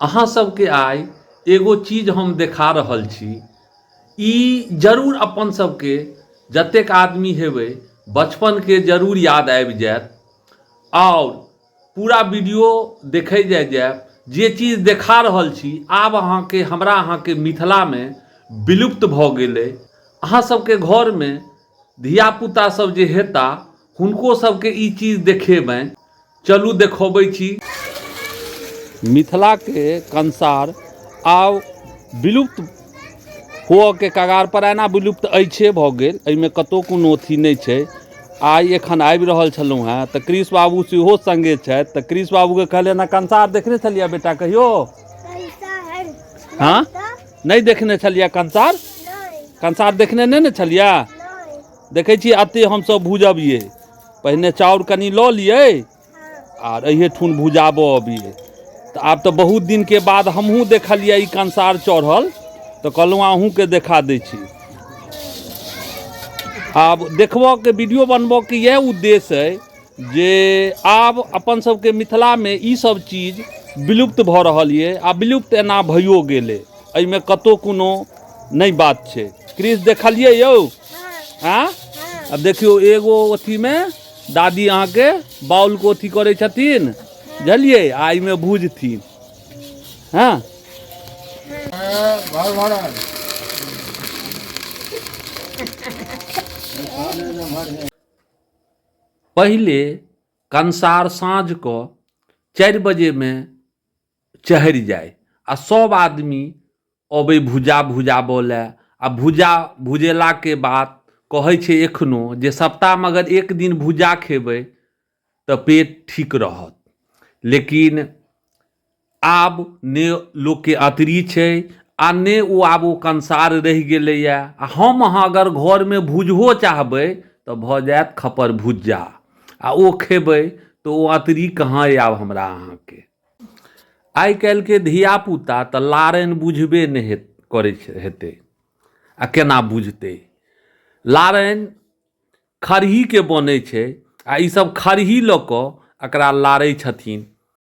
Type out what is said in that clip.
अहाँ सबके आइ एगो चीज हम देखा रहल छी। ई जरूर अपन सबके जतेक आदमी हेबै बचपनके जरूर याद आबि जायत और पूरा वीडियो देखै जायब। जे चीज देखा रहल छी आब हमरा अहाँके मिथिलामे विलुप्त भऽ गेलै। अहाँ सबके घरमे धियापुता सब जे हेता हुनको सबके ई चीज देखेबनि। चलू देखबै छी। मिथिलाके कंसार आब विलुप्त होअके कगार पर एना विलुप्त अछिए भऽ गेल। एहिमे कतहु कोनो अथी नहि छै। आइ एखन आबि रहल छलहुँ हेँ तऽ कृष्ण बाबू सेहो सङ्गे छथि। तऽ कृष्ण बाबूके कहलियनि कंसार देखने छलियै बेटा कहियो? हाँ, नहीं देखने छलियै कंसार? कंसार देखने नहीं ने छलियै? देखै छी अते हमसब भूजबियै। पहिने चाउर कनि लऽ लियै आर अहिए ठुन भुजाबऽ अबियै। तऽ आब तऽ बहुत दिनके बाद हमहूँ देखलियै ई कंसार चढ़ल तऽ कहलहुँ अहूँके देखा दै छी। आब देखबऽके वीडियो बनबऽके इएह उद्देश्य अइ जे आब अपन सबके मिथिलामे ई सब चीज विलुप्त भऽ रहल ये आ विलुप्त एना भइयो गेलै। एहिमे कतहु कोनो नहि बात छै। कृष्ण देखलियै यौ? हाँ? अब देखियो एगो अथीमे दादी अहाँके बाउलके अथी करै छथिन बुझलियै आ एहिमे भूजथिन। हाँ पहिले कंसार साँझके 4 बजेमे चढ़ि जाए आ सब आदमी अबै भुजाबऽ लए। आ भुजेलाके बाद कहै छै एखनो जे सप्ताहमे अगर एक दिन भुजा खेबै तऽ पेट ठीक रहत। लेकिन आब ने लोकके अतरी छै आ ने आब ओ कंसार रहि गेलैए। आ हम अहाँ अगर घरमे भुजहो चाहबै तऽ भऽ जायत खपर भुज्जा आ ओ खेबै तऽ ओ अतरी कहाँ अइ आब हमरा अहाँके। आइ काल्हिके धियापुता तऽ लारनि बुझबे नहि करै हेतै। आ केना बुझतै? लारनि खरहीके बनै छै आ ईसब खरही लऽ कऽ एकरा लारै छथिन।